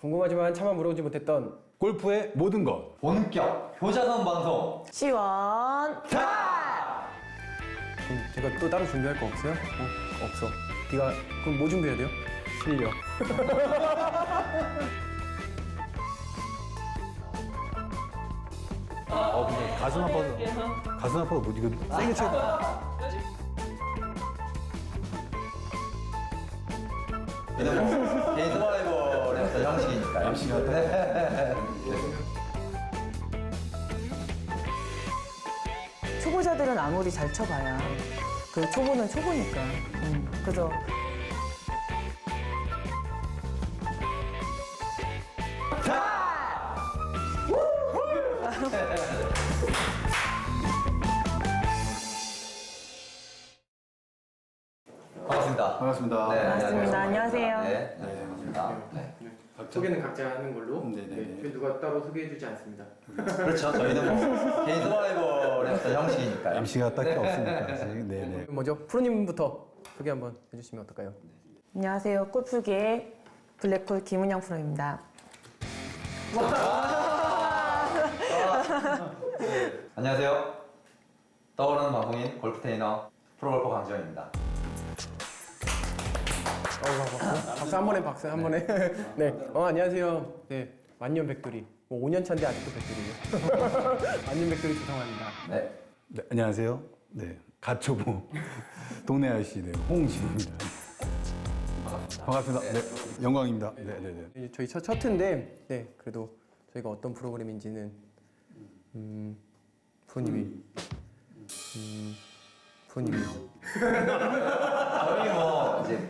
궁금하지만 차마 물어보지 못했던 골프의 모든 것. 본격 효자선 방송 시원 제가 또 따로 준비할 거 없어요? 없어. 네가 그럼 뭐 준비해야 돼요? 실력. 근데 가슴 아파서 못 이거 세게 쳐. 이는 개인 서바이벌의 어떤 형식이니까요. 초보자들은 아무리 잘 쳐봐야 그 초보는 초보니까 그래서 반갑습니다. 반갑습니다. 네, 반갑습니다. 안녕하세요. 네, 반갑습니다. 네. 소개는 각자 하는 걸로. 네네. 누가 따로 소개해주지 않습니다. 그렇죠. 저희는 뭐 개인 서바이벌의 어떤 형식이니까요. MC가 딱히 없으니까 아직. 네네. 먼저 프로님부터 소개 한번 해주시면 어떨까요? 안녕하세요. 골프계의 블랙홀 김은영 프로입니다. 안녕하세요. 떠오르는 방송인 골프 트레이너 프로골퍼 강지원입니다. 박수 한 번에 박수 한 번에. 네. 안녕하세요. 네. 만년 백돌이. 뭐 5년 차인데 아직도 백돌이에요. 만년 백돌이 조성환입니다. 네. 네, 안녕하세요. 네, 가초보 동네 아저씨 네, 홍진입니다. 반갑습니다. 네, 영광입니다. 네네네. 이제 저희 첫 회인데, 네. 그래도 저희가 어떤 프로그램인지는 프로님이 저희 뭐 이제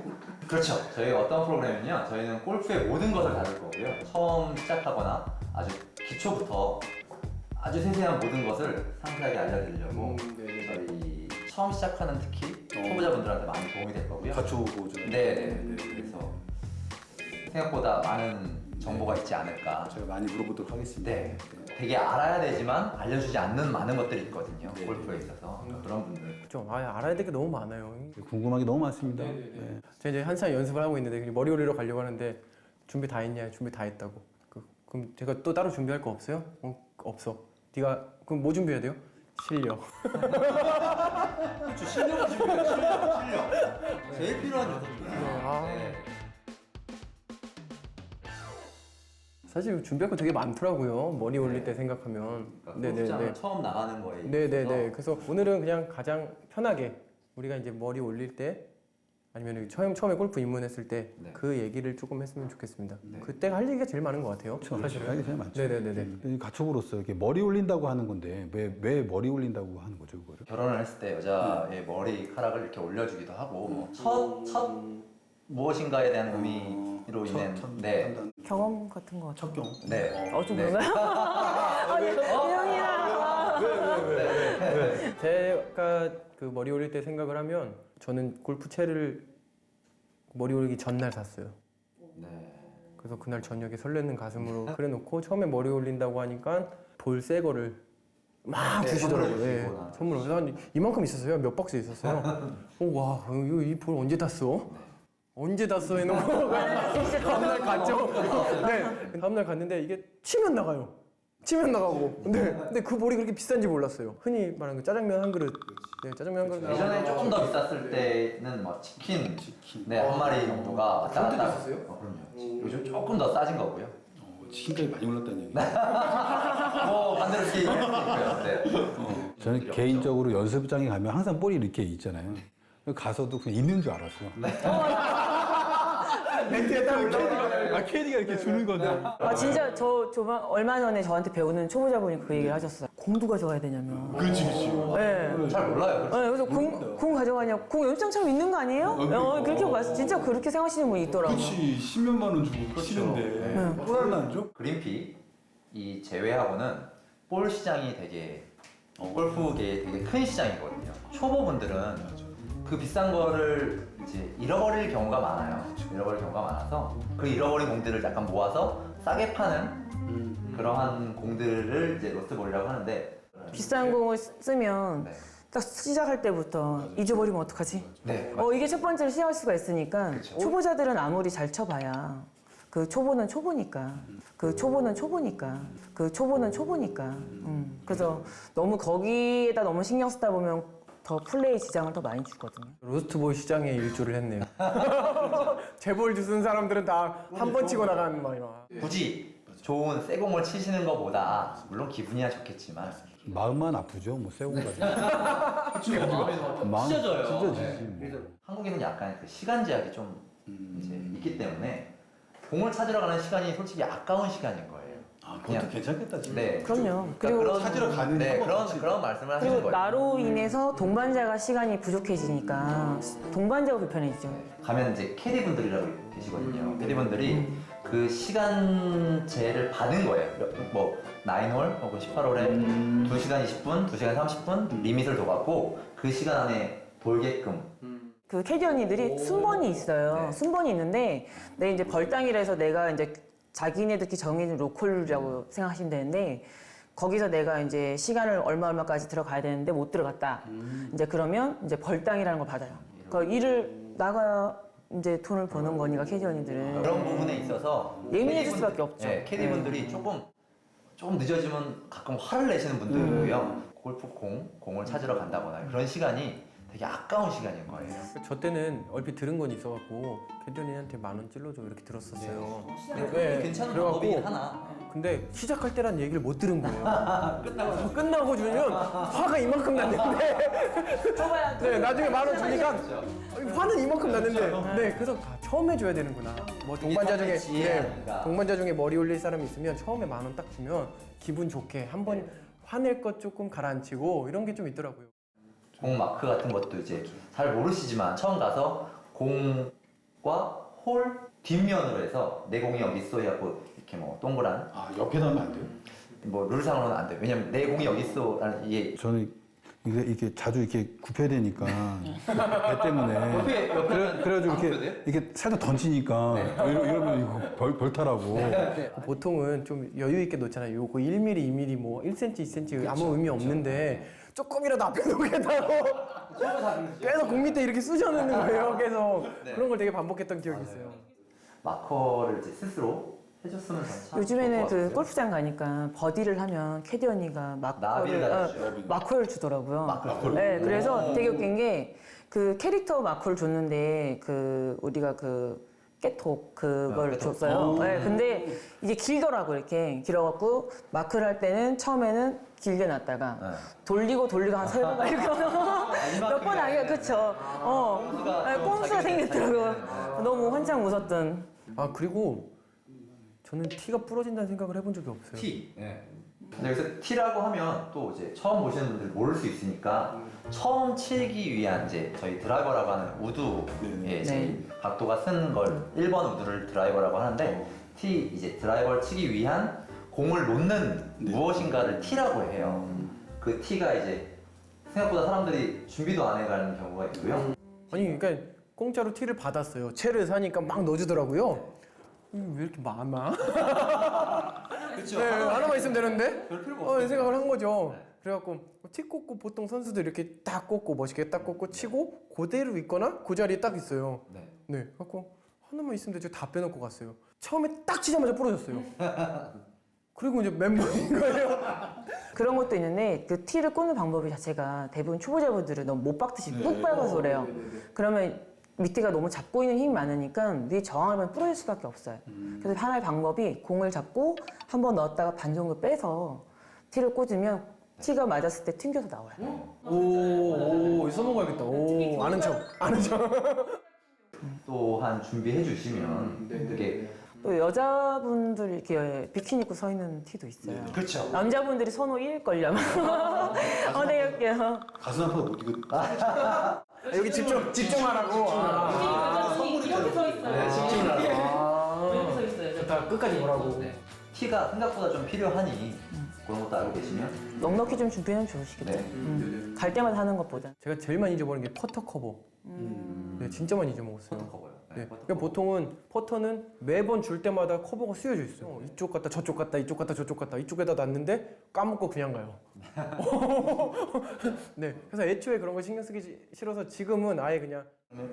그렇죠. 저희가 어떤 프로그램이냐? 저희는 골프의 모든 것을 다룰 거고요. 처음 시작하거나 아주 기초부터 아주 세세한 모든 것을 상세하게 알려드리려고 네네. 저희 처음 시작하는 특히 초보자분들한테 많이 도움이 될 거고요. 가초보죠. 네. 그래서 생각보다 많은 정보가 있지 않을까. 제가 많이 물어보도록 하겠습니다. 네. 되게 알아야 되지만 알려주지 않는 많은 것들이 있거든요. 골프에 있어서 그런 분들. 좀 알아야 될 게 너무 많아요. 궁금한 게 너무 많습니다. 네. 제가 이제 한참 연습을 하고 있는데 머리 올리러 가려고 하는데 준비 다 했냐? 준비 다 했다고. 그럼 제가 또 따로 준비할 거 없어요? 없어. 네가 그럼 뭐 준비해야 돼요? 실력. 그렇죠. 실력을 준비해요. 실력. 제일 필요한 요소입니다. 네. 사실 준비할 거 되게 많더라고요. 머리 올릴 때 생각하면. 골프장을 처음 나가는 거에 네네네. 그래서 오늘은 그냥 가장 편하게 우리가 이제 머리 올릴 때 아니면 처음에 골프 입문했을 때 그 얘기를 조금 했으면 좋겠습니다. 그때 할 얘기가 제일 많은 것 같아요. 사실 하기 제일 많죠. 네네네네. 가초보로서 이렇게 머리 올린다고 하는 건데 왜 머리 올린다고 하는 거죠, 그거를? 결혼을 했을 때 여자의 머리카락을 이렇게 올려주기도 하고 첫 무엇인가에 대한 의미로 인한 네. 경험 같은 거 같아요. 첫 경험. 네. 좀 그런가요? 아니, 형이랑 제가 그 머리 올릴 때 생각을 하면 저는 골프채를 머리 올리기 전날 샀어요. 네. 그래서 그날 저녁에 설레는 가슴으로 그래놓고 처음에 머리 올린다고 하니까 볼 새 거를 막 주시더라고요. 네, 선물로. 한 이만큼 있었어요. 몇 박스 있었어요. 와, 이 볼 언제 땄어? 언제 땄어? 해놓고 다음날 갔죠. 네, 다음날 갔는데 이게 치면 나가요. 치면 나가고. 근데 그 볼이 그렇게 비싼지 몰랐어요. 흔히 말하는 그 짜장면 한 그릇. 네, 짜장면 한 그릇. 예전에 조금 더 비쌌을 때는 막 치킨 네, 한 마리 정도가 왔다 갔다. 비쌌어요? 그럼요. 요즘 조금 더 싸진 거고요. 치킨값이 많이 올랐다는 얘기. 뭐 반대로 이렇게 얘기했으니까요. 네. 저는 개인적으로 연습장에 가면 항상 볼이 이렇게 있잖아요. 가서도 그냥 있는 줄 알았어요. 멘트에 딱 캐디가 이렇게 주는 건데. 아 진짜 저 얼마 전에 저한테 배우는 초보자분이 그 얘기를 하셨어요. 공 누가 줘야 되냐면. 그렇지. 네. 잘 몰라요. 네, 그래서 공 가져가냐고. 공 연습장처럼 있는 거 아니에요? 그렇게 봤어요. 진짜 그렇게 생각하시는 분이 있더라고요. 10몇만 원 주고 치는데 또 하나 안 줘? 그린피 이 제외하고는 볼 시장이 되게 골프계에 되게 큰 시장이거든요. 초보분들은 그 비싼 거를 이제 잃어버릴 경우가 많아요. 잃어버릴 경우가 많아서 그 잃어버린 공들을 약간 모아서 싸게 파는 그러한 공들을 이제 로스트볼이라고 하는데 비싼 공을 쓰면 네. 딱 시작할 때부터 잊어버리면 어떡하지? 네. 이게 첫 번째로 시작할 수가 있으니까 그쵸. 초보자들은 아무리 잘 쳐봐야 그 초보는 초보니까. 그 초보는 초보니까. 그 초보는 초보니까. 그래서 너무 거기에다 너무 신경 쓰다 보면 더 플레이 지장을 더 많이 주거든요. 로스트볼 시장에 일조를 했네요. 재벌 주는 사람들은 다 한 번 치고 나가는 말이야. 굳이 좋은 새 공을 치시는 것보다 물론 기분이야 좋겠지만 마음만 아프죠. 뭐 새우 가지고. 마음 찢어져요. 찢어지지. 그래서 한국에는 약간 그 시간 제약이 좀 이제 있기 때문에 공을 찾으러 가는 시간이 솔직히 아까운 시간인 거예요. 아, 그것도 그냥- 괜찮겠다. 진짜. 네. 그럼요. 그러니까 그리고 그런- 찾으러 가는 네, 한번 그런 같이. 그런 말씀을 하시는 그리고 거예요. 나로 인해서 동반자가 시간이 부족해지니까 동반자가 불편해지죠. 가면 이제 캐디분들이라고 계시거든요. 캐디분들이 그 시간제를 받은 거예요. 뭐 9홀 혹은 18홀에 2시간 20분, 2시간 30분 리밋을 둬갖고 그 시간 안에 돌게끔 그 캐디 언니들이 순번이 있어요. 네. 순번이 있는데 내 이제 벌당이라 해서 내가 이제 자기네들끼리 정해진 로컬이라고 생각하시면 되는데 거기서 내가 이제 시간을 얼마까지 들어가야 되는데 못 들어갔다. 이제 그러면 이제 벌당이라는 걸 받아요. 그러니까 일을 나가 이제 돈을 버는 거니까 캐디 언니들은 그런 부분에 있어서 예민해질 캐디분들- 수밖에 없죠. 네, 캐디분들이 조금 늦어지면 가끔 화를 내시는 분들이고요. 골프 공을 찾으러 간다거나 그런 시간이 되게 아까운 시간인 거예요. 저 때는 얼핏 들은 건 있어갖고 캐디언니한테 10,000원 찔러줘 이렇게 들었었어요. 괜찮은 그래갖고 방법이긴 하나. 근데 시작할 때란 얘기를 못 들은 거예요. 끝나고 주면 화가 이만큼 났는데 네, 나중에 10,000원 주니까 화는 이만큼 났는데 네, 그래서 처음에 줘야 되는구나. 뭐 동반자 중에 동반자 중에 머리 올릴 사람이 있으면 처음에 10,000원 딱 주면 기분 좋게 한번 화낼 것 조금 가라앉히고 이런 게 좀 있더라고요. 공 마크 같은 것도 이제 잘 모르시지만 처음 가서 공과 홀 뒷면으로 해서 내 공이 여기 있어 해갖고 이렇게 뭐 동그란 아, 옆에 나면 안 돼요? 뭐 룰상으로는 안 돼요. 왜냐면 내 공이 여기 있어 라는 이게 저는 이게 자주 이렇게 굽혀야 되니까 배 때문에 옆에 그래가지고 안 굽혀야 돼요? 이렇게 살짝 던지니까 이러면 이거 벌타라고. 보통은 좀 여유 있게 놓잖아요. 요거 1mm, 2mm, 뭐 1cm, 2cm 아무 의미 없는데 조금이라도 앞에 놓겠다고 계속 공 밑에 이렇게 쑤셔넣는 거예요. 계속 그런 걸 되게 반복했던 기억이 있어요. 마커를 이제 스스로 해줬으면 참 요즘에는 좋을 것 그 같아요. 골프장 가니까 버디를 하면 캐디 언니가 나비를 달아주죠. 마커를 주더라고요. 마커를. 네, 그래서 되게 웃긴 게 그 캐릭터 마커를 줬는데 그 우리가 그 깨톡 그걸 깨톡. 줬어요. 네, 근데 이게 길더라고 이렇게 길어갖고 마크를 할 때는 처음에는 길게 놨다가 네. 돌리고 한 3번 이렇게 몇 번 아니야, 그쵸? 꼼수가 네, 좀 꼼수가 자기네들 생겼더라고요. 너무 한창 웃었던. 아 그리고 저는 티가 부러진다는 생각을 해본 적이 없어요. T. 근데 여기서 T라고 하면 또 이제 처음 보시는 분들 모를 수 있으니까 처음 치기 위한 이제 저희 드라이버라고 하는 우드의 네. 각도가 쓴 걸 1번 우드를 드라이버라고 하는데 T 이제 드라이버를 치기 위한 공을 놓는 무엇인가를 T라고 해요. 그 T가 이제 생각보다 사람들이 준비도 안 해가는 경우가 있고요. 아니 그러니까 공짜로 티를 받았어요. 채를 사니까 막 넣어주더라고요. 왜 이렇게 많아? 그렇죠. 네, 하나만 있으면 되는데? 별 필요가 이 생각을 한 거죠. 그래갖고 티 꽂고 보통 선수들 이렇게 딱 꽂고 멋있게 딱 꽂고 치고 그대로 있거나 그 자리에 딱 있어요. 네. 네, 그래갖고 하나만 있으면 되죠. 다 빼놓고 갔어요. 처음에 딱 치자마자 부러졌어요. 그리고 이제 멤버인 거예요. 그런 것도 있는데 그 티를 꽂는 방법이 자체가 대부분 초보자분들은 너무 못 박듯이 꾹 밟아서 그래요. 그러면 밑에가 너무 잡고 있는 힘이 많으니까 네 저항하면 부러질 수밖에 없어요. 그래서 하나의 방법이 공을 잡고 한 번 넣었다가 반 정도 빼서 티를 꽂으면 티가 맞았을 때 튕겨서 나와요. 오, 써먹어야겠다. 오, 아는 척. 또한 준비해 주시면 되게 또 여자분들 이렇게 비키니 입고 서 있는 티도 있어요. 그렇죠. 남자분들이 선호 1일걸요. 되게 웃겨요. 가슴 아파서 못 이거. 여기 집중하라고. 이렇게 서 있어요. 네, 집중을 하라고. 이렇게 서 있어요. 좋다. 끝까지 보라고. T가 생각보다 좀 필요하니 그런 것도 알고 계시면 넉넉히 좀 준비하면 좋으시겠죠. 네. 갈 때마다 하는 것보다. 제가 제일 많이 잊어버린 게 퍼터 커버. 네, 진짜 많이 잊어먹었어요. 퍼터 커버요. 네. 그러니까 보통은 퍼터는 매번 줄 때마다 커버가 쓰여져 있어요. 이쪽 갔다 저쪽 갔다 이쪽 갔다 저쪽 갔다 이쪽에다 놨는데 까먹고 그냥 가요. 네. 그래서 애초에 그런 거 신경 쓰기 싫어서 지금은 아예 그냥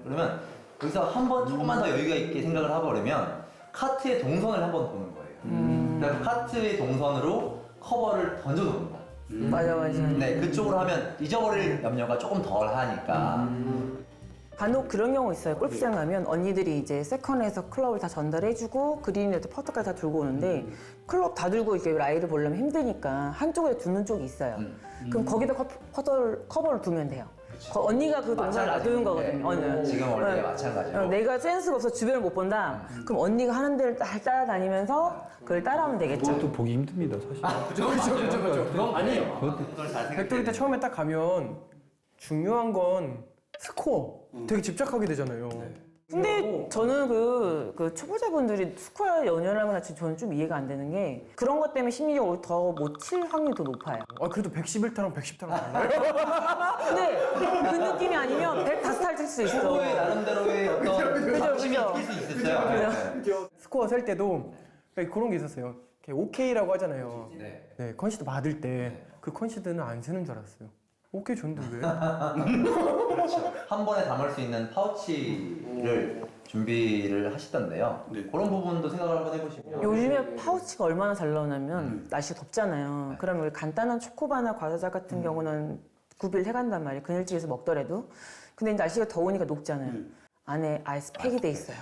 그러면 여기서 한 번 조금만 더 여유가 있게 생각을 해버리면 카트의 동선을 한번 보는 거예요. 그러니까 그 카트의 동선으로 커버를 던져놓는다. 맞아. 네, 그쪽으로 하면 잊어버릴 염려가 조금 덜 하니까. 간혹 그런 경우 있어요. 골프장 가면 언니들이 이제 세컨에서 클럽을 다 전달해주고 그린에도 퍼터까지 다 들고 오는데 클럽 다 들고 이렇게 라이를 보려면 힘드니까 한쪽에 두는 쪽이 있어요. 그럼 거기다 커버를 두면 돼요. 언니가 그 동선을 놔두는 거거든요. 언니는. 지금 원래 마찬가지로. 내가 센스가 없어 주변을 못 본다. 그럼 언니가 하는 데를 따라다니면서 그걸 따라하면 되겠죠. 그것도 보기 힘듭니다, 사실. 그죠. 아니에요. 백돌이 때 처음에 딱 가면 중요한 건 스코어. 되게 집착하게 되잖아요. 근데 저는 그 초보자분들이 스코어 연연하는 것 자체 저는 좀 이해가 안 되는 게 그런 것 때문에 심리적으로 더 못 칠 확률이 더 높아요. 아, 그래도 111타랑 110타랑 달라요. 근데 그 느낌이 아니면 105타를 칠 수 있어. 초보의 나름대로의 어떤 방침이 그죠. 있을 수 있어요. 스코어 셀 때도 그런 게 있었어요. 이렇게 오케이라고 하잖아요. 네. 네, 컨시드 받을 때 그 컨시드는 안 세는 줄 알았어요. 오케이 좋은데 왜? 그렇죠. 한 번에 담을 수 있는 파우치를 준비를 하시던데요. 그런 부분도 생각을 한번 해보시면. 요즘에 파우치가 얼마나 잘 나오냐면 날씨가 덥잖아요. 그러면 우리 간단한 초코바나 과자작 같은 경우는 구비를 해간단 말이에요. 그늘집에서 먹더라도. 근데 이제 날씨가 더우니까 녹잖아요. 안에 아이스팩이 돼 있어요.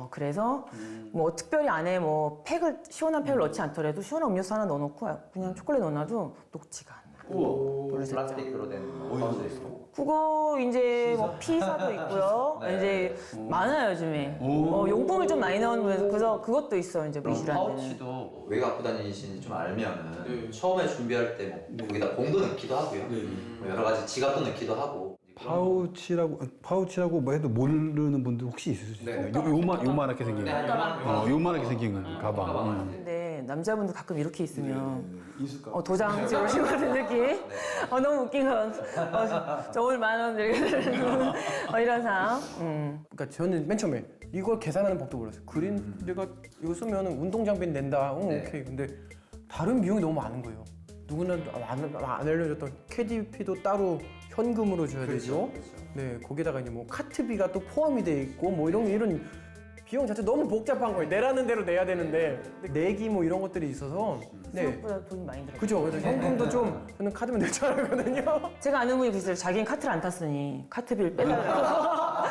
그래서 뭐 특별히 안에 뭐 시원한 팩을 넣지 않더라도 시원한 음료수 하나 넣어놓고 그냥 초콜릿 넣어놔도 녹지가 않아요. 플라스틱으로 된 파우치도 있고. 그거 이제 뭐 피사도 있고요. 네. 이제 많아요 요즘에. 용품을 좀 많이 나오는 거에서 그래서 그것도 있어 이제 그럼 미술한테는. 파우치도 왜 갖고 다니시는지 좀 알면은 처음에 준비할 때 뭐 거기다 공도 넣기도 하고요. 뭐 여러 가지 지갑도 넣기도 하고. 파우치라고 뭐 해도 모르는 분들 혹시 있을 수 있어요. 요만하게 생긴 거. 요만하게 생긴 가방. 근데 남자분도 가끔 이렇게 있으면 도장 찍으신 것 같은 느낌? 너무 웃긴 건 저 오늘 10,000원 드리고 이런 상황. 그러니까 저는 맨 처음에 이걸 계산하는 법도 몰랐어요. 그린 내가 이거 쓰면 운동장비 낸다. 오케이. 근데 다른 비용이 너무 많은 거예요. 누구나 안 알려줬던 캐디피도 따로 현금으로 줘야 되죠. 네, 거기다가 이제 뭐 카트비가 또 포함이 돼 있고 뭐 이런 비용 자체 너무 복잡한 거예요. 내라는 대로 내야 되는데 내기 뭐 이런 것들이 있어서 생각보다 돈이 많이 들어요. 그죠. 그래서 현금도 좀 저는 카드면 낼 줄 알거든요. 제가 아는 분이 계세요. 자기는 카트를 안 탔으니 카트비를 빼달라고.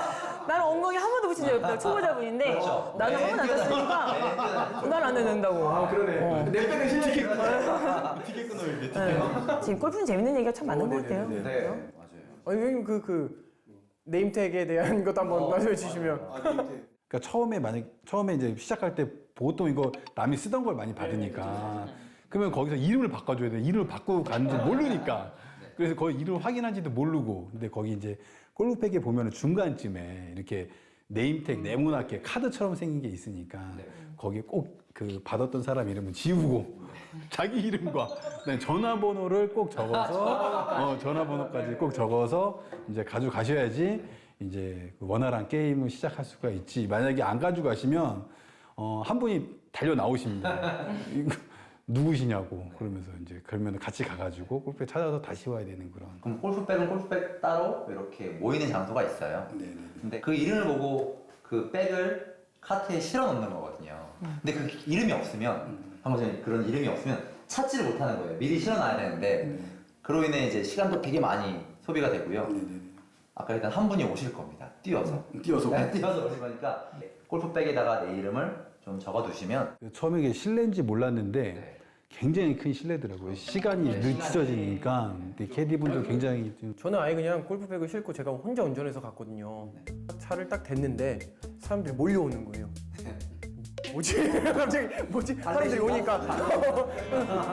나는 엉덩이 한 번도 붙인 적이 없다. 초보자분인데 그렇죠. 나는 한 번도 안 탔으니까 난 안 내는다고. 그러네. 내 빼는 실력이 티켓 끊어야 돼. 지금 골프는 재밌는 얘기가 참 많은 것 같아요. 네, 맞아요. 형님 그 네임택에 대한 것도 한번 말씀해 주시면. 그러니까 처음에 이제 시작할 때 보통 이거 남이 쓰던 걸 많이 받으니까 그러면 거기서 이름을 바꿔줘야 돼. 이름을 바꾸고 가는지 모르니까. 그래서 거기 이름을 확인한지도 모르고. 근데 거기 이제 골프백에 보면은 중간쯤에 이렇게 네임택 네모나게 카드처럼 생긴 게 있으니까 거기에 꼭 그 받았던 사람 이름은 지우고 자기 이름과 그다음에 전화번호를 꼭 적어서 전화번호까지 꼭 적어서 이제 가져가셔야지 이제 그 원활한 게임을 시작할 수가 있지. 만약에 안 가져가시면 한 분이 달려 나오십니다. 누구시냐고 그러면서 이제 그러면 같이 가가지고 골프백 찾아서 다시 와야 되는 그런. 그럼 골프백은 골프백 따로 이렇게 모이는 장소가 있어요. 근데 그 이름을 보고 그 백을 카트에 실어 놓는 거거든요. 근데 그 이름이 없으면 방금 전에 그런 이름이 없으면 찾지를 못하는 거예요. 미리 실어 놔야 되는데 그로 인해 이제 시간도 되게 많이 소비가 되고요. 아까 일단 한 분이 오실 겁니다. 뛰어서 뛰어서 오실 거니까 골프백에다가 내 이름을 좀 적어두시면. 처음에 이게 실내인지 몰랐는데 굉장히 큰 실내더라고요. 시간이 늦춰지니까 캐디분도 굉장히 좀 저는 아예 그냥 골프백을 싣고 제가 혼자 운전해서 갔거든요. 차를 딱 댔는데 사람들이 몰려오는 거예요. 뭐지? 갑자기 뭐지? 사람들이 오니까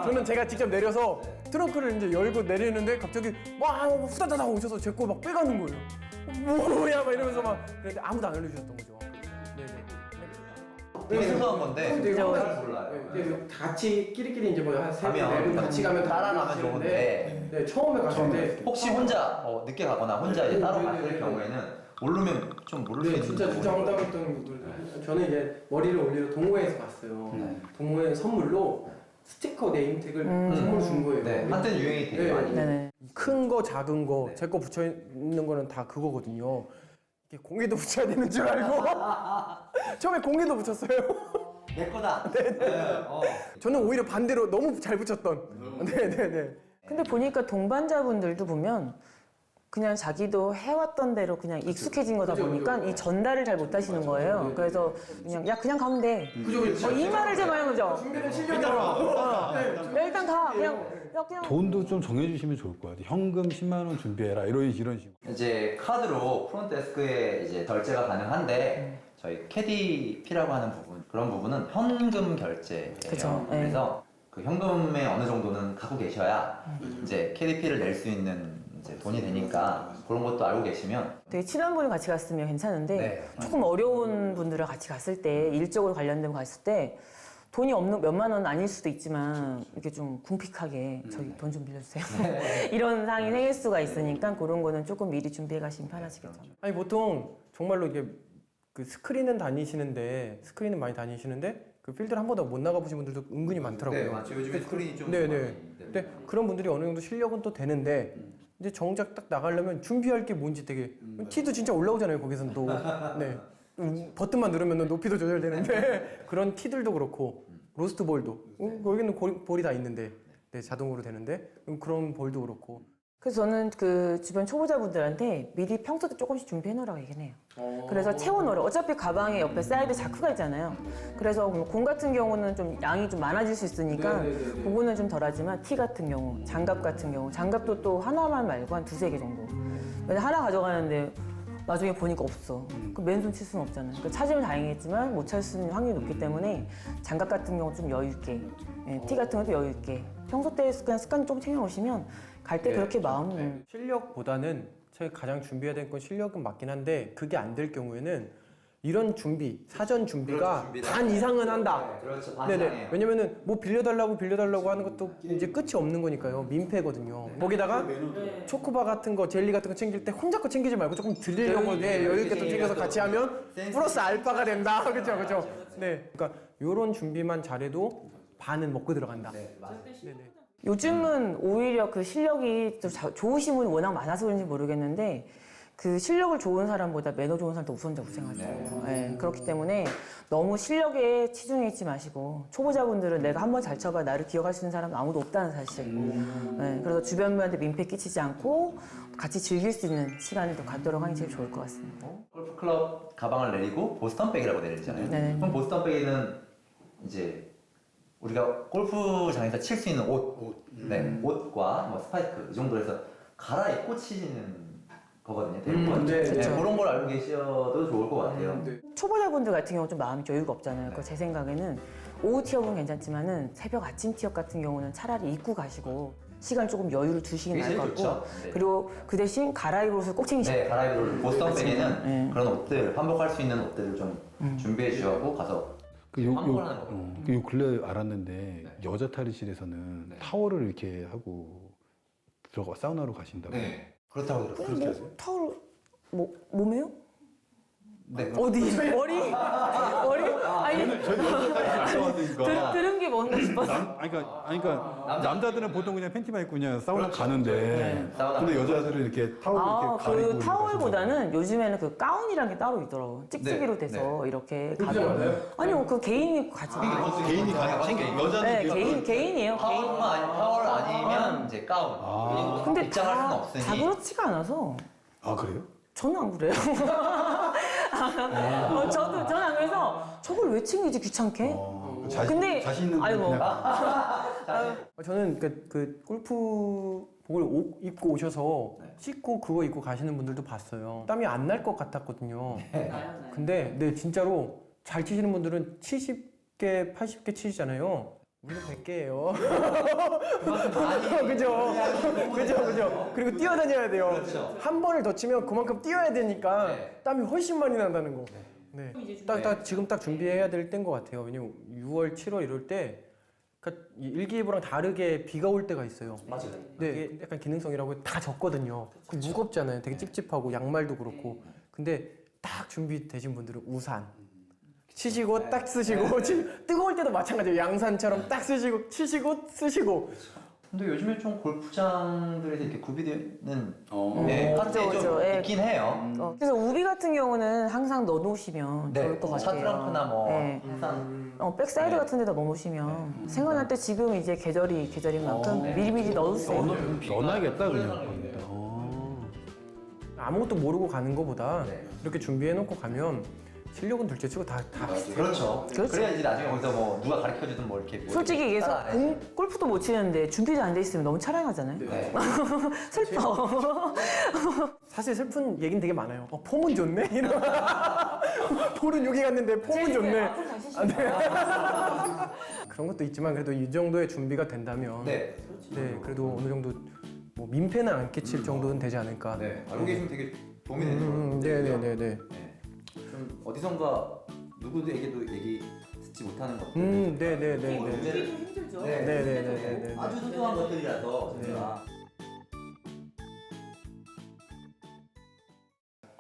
저는 제가 직접 내려서 트렁크를 이제 열고 내리는데 갑자기 막 후다다닥 오셔서 제 거 막 빼가는 거예요. 뭐야? 막 이러면서 막 그런데 아무도 안 알려주셨던 거죠. 네네. 되게 생소한 건데 잘 몰라요. 다 같이 끼리끼리 이제 가면 같이 가면 따라가면 좋은데 네, 처음에 갔을 때 혹시 혼자 늦게 가거나 혼자 이제 따로 갔을 경우에는 모르면 좀 모를 수 네, 있는 진짜 주장당했던 분들. 저는 이제 머리를 올리러 동호회에서 갔어요. 동호회 선물로 스티커 네임택을 선물로 준 거예요. 네, 한때는 유행이 되게 많이. 네네. 큰 거, 작은 거, 제 거 붙여 있는 거는 다 그거거든요. 이렇게 공에도 붙여야 되는 줄 알고 처음에 공에도 붙였어요. 내 거다. 저는 오히려 반대로 너무 잘 붙였던. 네네네. 근데 보니까 동반자분들도 보면 그냥 자기도 해왔던 대로 그냥 익숙해진 거다 보니까 이 전달을 잘 못하시는 거예요. 그래서 그냥 야 그냥 가면 돼. 이 말을 제 말인 거죠. 야, 일단 가. 그냥 야 그냥. 돈도 좀 정해주시면 좋을 것 같아요. 현금 10만 원 준비해라 이런 식으로. 이제 카드로 프론트데스크에 이제 결제가 가능한데 저희 캐디피라고 하는 부분 그런 부분은 현금 결제예요. 그쵸, 네. 그래서 그 현금에 어느 정도는 갖고 계셔야 이제 캐디피를 낼 수 있는 이제 돈이 되니까 그런 것도 알고 계시면 되게 친한 분이 같이 갔으면 괜찮은데 네. 조금 어려운 분들이랑 같이 갔을 때 일적으로 관련된 거 갔을 때 돈이 없는 몇만 원 아닐 수도 있지만 이렇게 좀 궁핍하게 저희 돈 좀 빌려주세요 이런 상황이 생길 수가 있으니까 그런 거는 조금 미리 준비해 가시면 편하시겠죠. 아니 보통 정말로 이게 그 스크린은 많이 다니시는데 그 필드를 한 번도 못 나가보신 분들도 은근히 많더라고요. 맞죠. 요즘에 스크린이 좀 네네. 많이 근데 그런 분들이 어느 정도 실력은 또 되는데 이제 정작 딱 나가려면 준비할 게 뭔지 되게 티도 진짜 올라오잖아요. 거기서는 또 네. 버튼만 누르면 높이도 조절되는데 그런 티들도 그렇고 로스트 볼도 거기는 볼이 다 있는데 네, 자동으로 되는데 그런 볼도 그렇고. 그래서 저는 그 주변 초보자분들한테 미리 평소 때 조금씩 준비해 놓으라고 얘기해요. 그래서 채워놓으라. 어차피 가방에 옆에 사이드 자크가 있잖아요. 그래서 공 같은 경우는 좀 양이 좀 많아질 수 있으니까 그거는 좀 덜하지만 티 같은 경우, 장갑 같은 경우, 장갑도 또 하나만 말고 한 두세 개 정도. 근데 하나 가져가는데 나중에 보니까 없어. 그 맨손 칠 수는 없잖아요. 그러니까 찾으면 다행이겠지만 못 찾을 수 있는 확률이 높기 때문에 장갑 같은 경우 좀 여유 있게, 티 같은 것도 여유 있게. 평소 때 그냥 습관 좀 챙겨오시면 갈 때 그렇게 마음. 실력보다는 제가 가장 준비해야 될 건 실력은 맞긴 한데 그게 안 될 경우에는 이런 준비, 사전 준비가 반 이상은 한다. 그렇죠. 네네. 왜냐면은 뭐 빌려달라고 하는 것도 이제 끝이 없는 거니까요. 민폐거든요. 거기다가 초코바 같은 거, 젤리 같은 거 챙길 때 혼자 거 챙기지 말고 조금 드리려고 여유 있게 좀 챙겨서 같이 하면 플러스 알파가 된다. 그렇죠, 그렇죠. 네. 그러니까 이런 준비만 잘해도 반은 먹고 들어간다. 네, 맞아요. 네네. 요즘은 오히려 그 실력이 좀 좋으신 분이 워낙 많아서 그런지 모르겠는데 그 실력을 좋은 사람보다 매너 좋은 사람이 더 우선자고 생각해요. 네, 그렇기 때문에 너무 실력에 치중해 있지 마시고 초보자분들은 내가 한번 잘 쳐봐 나를 기억할 수 있는 사람은 아무도 없다는 사실. 네, 그래서 주변 분한테 민폐 끼치지 않고 같이 즐길 수 있는 시간을 더 갖도록 하는 게 제일 좋을 것 같습니다. 골프클럽 가방을 내리고 보스턴백이라고 내리잖아요. 네. 그럼 보스턴백에는 이제 우리가 골프장에서 칠 수 있는 옷과 뭐 스파이크 이 정도 해서 갈아입고 치는 거거든요. 대부분. 네, 네, 그렇죠. 그런 걸 알고 계셔도 좋을 것 같아요. 초보자분들 같은 경우 좀 마음이 여유가 없잖아요. 제 생각에는 오후 티업은 괜찮지만은 새벽 아침 티업 같은 경우는 차라리 입고 가시고 시간 조금 여유를 두시긴 그게 나을 것 제일 같고 좋죠. 네. 그리고 그 대신 갈아입을 옷을 꼭 챙기시고 네, 갈아입을 보스턴백에는 네. 그런 옷들 환복할 수 있는 옷들을 좀 준비해 주셔고 가서 환복을 하는 거거든요. 요 근래 알았는데 여자 탈의실에서는 타월을 이렇게 하고 들어가 사우나로 가신다고. 네, 그렇다고 들었어요. 뭐, 타월 몸에요? 네, 어디? 머리? 아니 들은 게 뭔가 싶어서 그러니까 남자들은 보통 그냥 팬티만 입고 그냥 사우나 가는데 사우나 근데 여자들은 이렇게 타월을 이렇게 가리고 그 타월보다는 요즘에는 그 가운이라는 게 따로 있더라고요. 찍찍이로 돼서 이렇게 가면 아니요 그 개인이 가지 개인이 여자는 네 개인이에요. 타월 아니면 이제 가운. 근데 입장할 수는 없으니. 다 그렇지가 않아서 아 그래요? 저는 안 그래요. 저는 안 그래서 저걸 왜 챙기지 귀찮게. 근데 자신 있는 아니 뭐 저는 그 골프복을 입고 오셔서 씻고 그거 입고 가시는 분들도 봤어요. 땀이 안 날 것 같았거든요. 근데 네 진짜로 잘 치시는 분들은 70개, 80개 치시잖아요. 우리는 100개예요. 그죠. 그리고 뛰어다녀야 돼요. 그렇죠. 한 번을 더 치면 그만큼 뛰어야 되니까 네. 땀이 훨씬 많이 난다는 거. 네. 지금 딱 준비해야 될 때인 것 같아요. 왜냐면 6월, 7월 이럴 때 그러니까 일기예보랑 다르게 비가 올 때가 있어요. 맞아요. 네, 이게 약간 기능성이라고 다 졌거든요. 그 무겁잖아요. 되게 찝찝하고 양말도 그렇고. 근데 딱 준비되신 분들은 우산 치시고 딱 쓰시고 뜨거울 때도 마찬가지예요. 양산처럼 딱 쓰시고 치시고 쓰시고 근데 요즘에 좀 골프장들에서 이렇게 구비되는 어. 네, 파트에 그죠, 좀 그죠. 예. 있긴 해요. 그래서 우비 같은 경우는 항상 넣어놓으시면 네, 좋을 것 같아요. 차트랑크나 뭐 네. 항상 백사이드 네. 같은 데다 넣어놓으시면 생각날 때 지금 이제 계절인 만큼 네. 미리미리 넣어주세요. 넣어놔야겠다 그냥. 거기다. 아무것도 모르고 가는 것보다 네. 이렇게 준비해놓고 가면 실력은 둘째치고 다 그렇죠. 그렇죠. 그래야지 나중에 거기서 뭐 누가 가르쳐주든 뭐 이렇게 뭐 솔직히 이렇게 얘기해서 따라 안 해야지. 골프도 못 치는데 준비도 안 돼 있으면 너무 차량하잖아요. 네. 슬퍼. 사실 슬픈 얘기는 되게 많아요. 폼은 좋네? 이런. 폴은 여기 갔는데 폼은 좋네. 아, 네. 그런 것도 있지만 그래도 이 정도의 준비가 된다면 네. 네, 그래도 어느 정도 뭐 민폐는 안 끼칠 정도는 되지 않을까. 네. 알고 계시면 되게 도움이 되는 것 같아요. 네네네네. 네. 좀 어디선가 누구에게도 얘기 듣지 못하는 것들. 네네네네. 문제를 힘들죠. 네. 네네네네. 아주 소중한 것들이라서 저희가.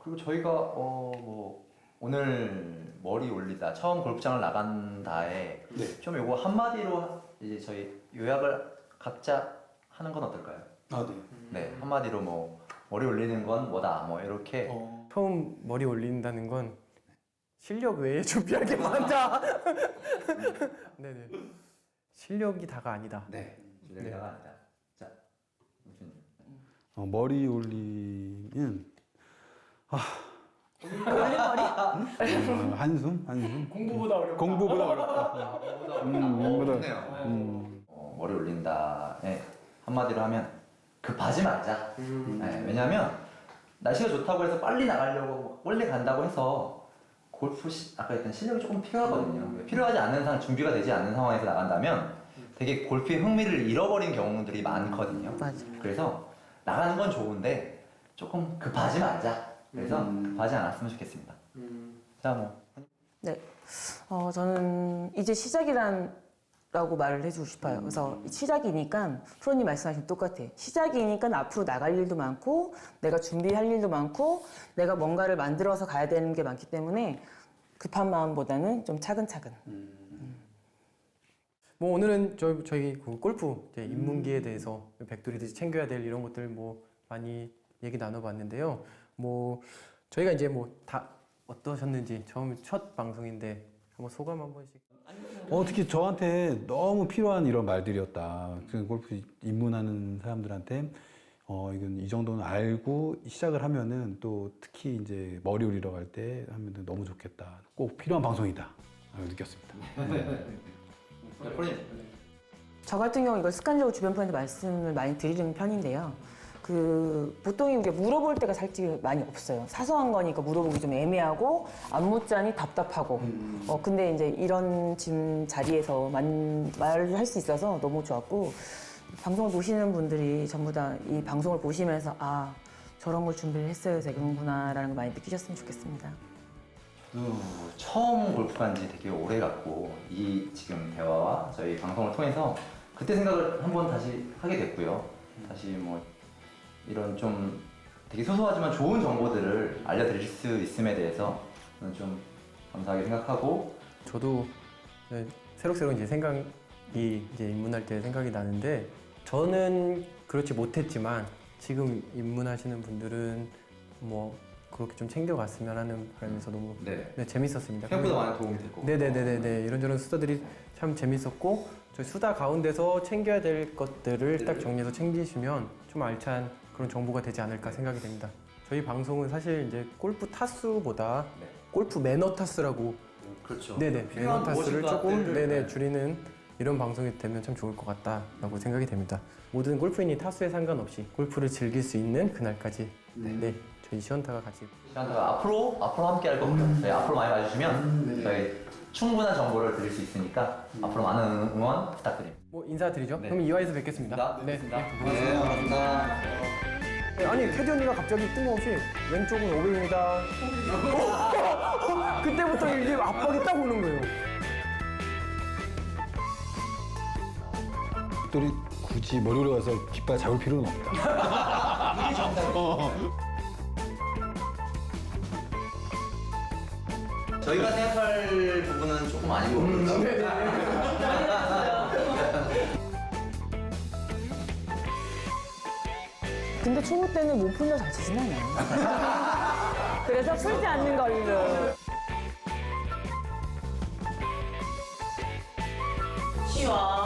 그리고 저희가 뭐 오늘 머리 올리다 처음 골프장을 나간다에 좀 요거 한마디로 이제 저희 요약을 각자 하는 건 어떨까요? 아 네. 네, 한마디로 뭐 머리 올리는 건 뭐다 뭐 이렇게. 처음 머리 올린다는 건 실력 외에 준비할 게 많다. 네네. 실력이 다가 아니다. 네. 실력이다가 아니다. 자, 무슨 머리 올리면 한숨. 공부보다 어렵다. 공부보다 어렵다. 공부보다. 좋네요. 머리 올린다에 한마디로 하면 급하지 말자. 네, 왜냐하면 날씨가 좋다고 해서 빨리 나가려고 빨리 간다고 해서 아까 했던 실력이 조금 필요하거든요. 필요하지 않는 상황, 준비가 되지 않는 상황에서 나간다면 되게 골프의 흥미를 잃어버린 경우들이 많거든요. 맞아. 그래서 나가는 건 좋은데 조금 급하지 말자. 그래서 급하지 않았으면 좋겠습니다. 자, 뭐. 네. 저는 이제 시작이라고 말을 해주고 싶어요. 그래서 시작이니까 프로님 말씀하신 똑같아요. 시작이니까 앞으로 나갈 일도 많고 내가 준비할 일도 많고 내가 뭔가를 만들어서 가야 되는 게 많기 때문에 급한 마음보다는 좀 차근차근. 뭐 오늘은 저희 그 골프 이제 입문기에 대해서 백돌이듯이 챙겨야 될 이런 것들 뭐 많이 얘기 나눠봤는데요. 뭐 저희가 이제 뭐 다 어떠셨는지 처음 첫 방송인데 한번 소감 한 번씩. 특히 저한테 너무 필요한 이런 말들이었다. 그 골프 입문하는 사람들한테 이건 이 정도는 알고 시작을 하면은 또 특히 이제 머리 올리러 갈 때 하면 너무 좋겠다. 꼭 필요한 방송이다. 느꼈습니다. 프로님. 저 같은 경우 이걸 습관적으로 주변 분한테 말씀을 많이 드리는 편인데요. 보통 우리가 물어볼 때가 살짝 많이 없어요. 사소한 거니까 물어보기 좀 애매하고 안 묻자니 답답하고. 근데 이제 이런 지금 자리에서 말을 할 수 있어서 너무 좋았고 방송을 보시는 분들이 전부 다 이 방송을 보시면서 저런 걸 준비를 했어야 되는구나라는 걸 많이 느끼셨으면 좋겠습니다. 처음 골프 간지 되게 오래 갔고 이 지금 대화와 저희 방송을 통해서 그때 생각을 한번 다시 하게 됐고요. 다시 뭐 이런 좀 되게 소소하지만 좋은 정보들을 알려드릴 수 있음에 대해서 저는 좀 감사하게 생각하고 저도 새록새록 이제 생각이 이제 입문할 때 생각이 나는데 저는 그렇지 못했지만 지금 입문하시는 분들은 뭐 그렇게 좀 챙겨갔으면 하는 바람에서 너무 재밌었습니다. 생각보다 많은 도움이 됐고. 네네네네 이런저런 수다들이 참 재밌었고 저희 수다 가운데서 챙겨야 될 것들을 딱 정리해서 챙기시면 좀 알찬 그런 정보가 되지 않을까 생각이 됩니다. 저희 방송은 사실 이제 골프 타수보다 골프 매너 타수라고 그렇죠. 네네 매너 타수를 조금 네. 줄이는 이런 방송이 되면 참 좋을 것 같다라고 생각이 됩니다. 모든 골프인이 타수에 상관없이 골프를 즐길 수 있는 그날까지 네 저희 시원타가 같이 앞으로 함께 할 거고요. 저희 앞으로 많이 봐주시면 저희 충분한 정보를 드릴 수 있으니까 앞으로 많은 응원 부탁드립니다. 뭐 인사드리죠. 네. 그럼 2화에서 뵙겠습니다. 네, 고맙습니다. 감사합니다. 아니 캐디 언니가 갑자기 뜬금없이 왼쪽은 500입니다. 그때부터 이제 압박이 딱 오는 거예요. 또 굳이 머리 올려 가서 깃발 잡을 필요는 없다. 이게 정답. 저희가 생각할 부분은 조금 아니고 그렇죠. 근데 초보 때는 못 풀면 잘 치진 않아요. 그래서 풀지 않는 걸로. 쉬워.